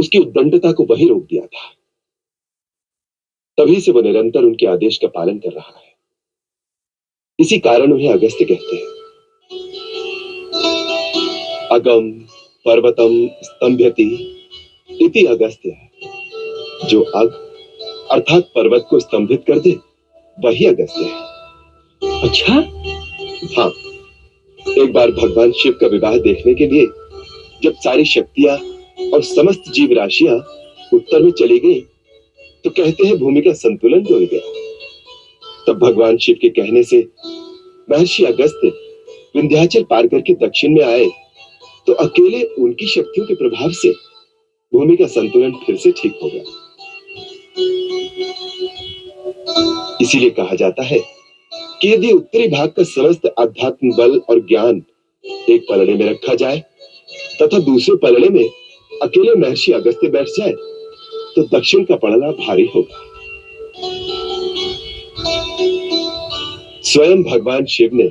उसकी उद्दंडता को वही रोक दिया था। तभी से वो निरंतर उनके आदेश का पालन कर रहा है। इसी कारण उन्हें अगस्त्य कहते हैं। अगम पर्वतम स्तंभयति इति अगस्त्य। जो अग अर्थात पर्वत को स्तंभित कर दे वही अगस्त्य है। अच्छा? हाँ। एक बार भगवान शिव का विवाह देखने के लिए जब सारी शक्तियां और समस्त जीव राशियां उत्तर में चली गई तो कहते हैं भूमि का संतुलन टूट गया। तब भगवान शिव के कहने से महर्षि अगस्त्य विंध्याचल पार करके दक्षिण में आए तो अकेले उनकी शक्तियों के प्रभाव से भूमि का संतुलन फिर से ठीक हो गया। इसीलिए कहा जाता है कि यदि उत्तरी भाग का समस्त आध्यात्म बल और ज्ञान एक पलड़े में रखा जाए तथा दूसरे पलड़े में अकेले महर्षि अगस्त्य बैठ जाए तो दक्षिण का पलड़ा भारी होगा। स्वयं भगवान शिव ने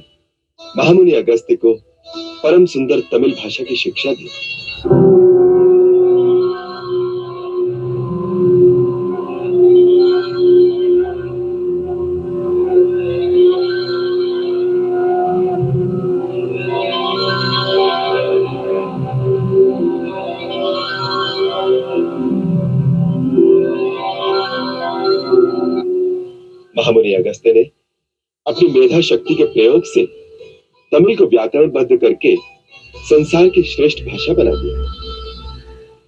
महामुनि अगस्त्य को परम सुंदर तमिल भाषा की शिक्षा दी। महामुनि अगस्त्य ने अपनी मेधा शक्ति के प्रयोग से तमिल को व्याकरणबद्ध करके संसार की श्रेष्ठ भाषा बना दिया।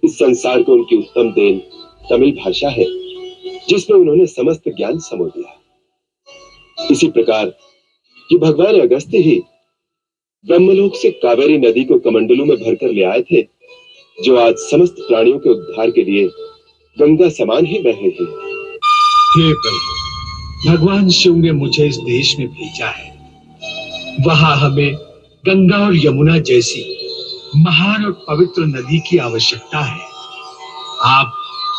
इस संसार को उनकी उत्तम देन तमिल भाषा है जिसमें उन्होंने समस्त ज्ञान समो दिया। इसी प्रकार ये भगवान अगस्त्य ही ब्रह्मलोक से कावेरी नदी को कमंडलू में भरकर ले आए थे जो आज समस्त प्राणियों के उद्धार के लिए गंगा समान ही बह रही है। हे प्रभु, भगवान शिव ने मुझे इस देश में भेजा है। वहां हमें गंगा और यमुना जैसी महान और पवित्र नदी की आवश्यकता है। आप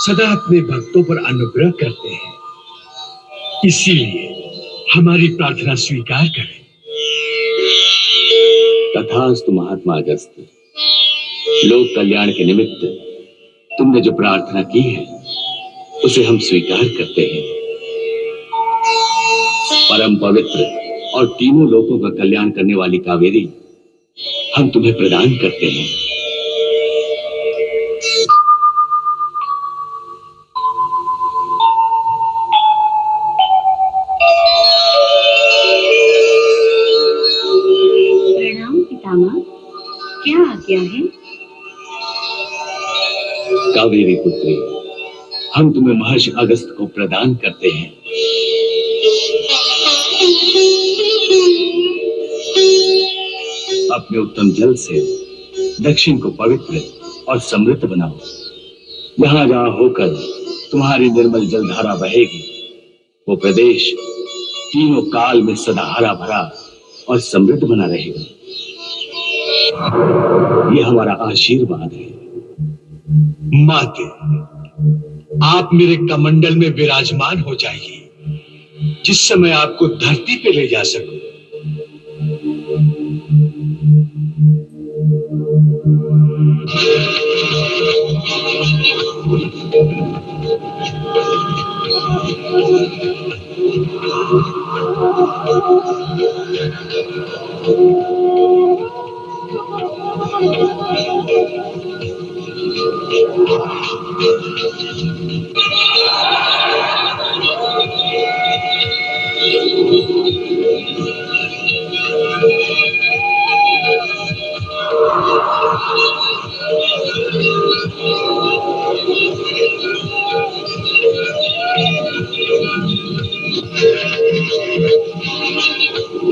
सदा अपने भक्तों पर अनुग्रह करते हैं, इसीलिए हमारी प्रार्थना स्वीकार करें। तथास्तु महात्मा अगस्त्य। लोक कल्याण के निमित्त तुमने जो प्रार्थना की है उसे हम स्वीकार करते हैं। परम पवित्र और तीनों लोकों का कल्याण करने वाली कावेरी हम तुम्हें प्रदान करते हैं। प्रणाम पितामह, क्या आज्ञा है? कावेरी पुत्री, हम तुम्हें महर्षि अगस्त्य को प्रदान करते हैं। अपने उत्तम जल से दक्षिण को पवित्र और समृद्ध बनाओ। जहां जहां होकर तुम्हारी निर्मल जलधारा बहेगी वो प्रदेश तीनों काल में सदा हरा भरा और समृद्ध बना रहेगा। ये हमारा आशीर्वाद है। माते, आप मेरे कमंडल में विराजमान हो जाइए जिस समय आपको धरती पे ले जा सकूं।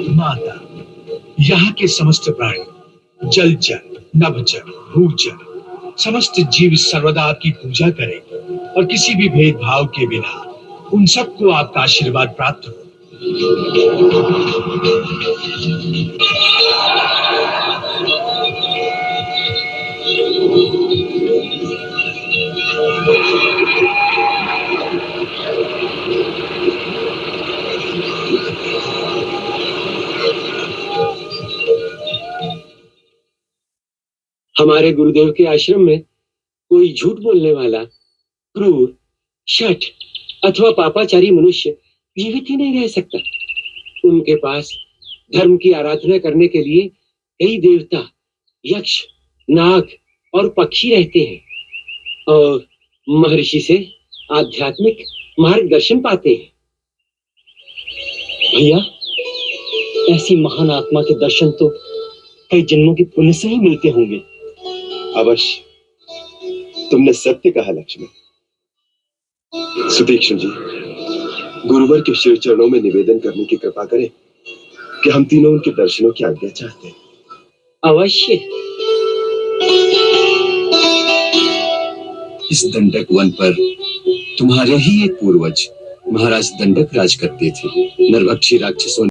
माता, यहाँ के समस्त प्राणी जलचर, नभचर, भूचर समस्त जीव सर्वदा आपकी पूजा करेंगे और किसी भी भेदभाव के बिना उन सबको आपका आशीर्वाद प्राप्त हो। हमारे गुरुदेव के आश्रम में कोई झूठ बोलने वाला, क्रूर, शठ अथवा पापाचारी मनुष्य जीवित ही नहीं रह सकता। उनके पास धर्म की आराधना करने के लिए कई देवता, यक्ष, नाग और पक्षी रहते हैं और महर्षि से आध्यात्मिक मार्गदर्शन पाते हैं। भैया, ऐसी महान आत्मा के दर्शन तो कई जन्मों के पुण्य से ही मिलते होंगे। अवश्य, तुमने सत्य कहा लक्ष्मण। सुतीक्ष्ण जी, गुरुवर के शिव चरणों में निवेदन करने की कृपा करें कि हम तीनों उनके दर्शनों की आज्ञा चाहते हैं। अवश्य। इस दंडक वन पर तुम्हारे ही एक पूर्वज महाराज दंडक राज करते थे। नरभक्षी राक्षसों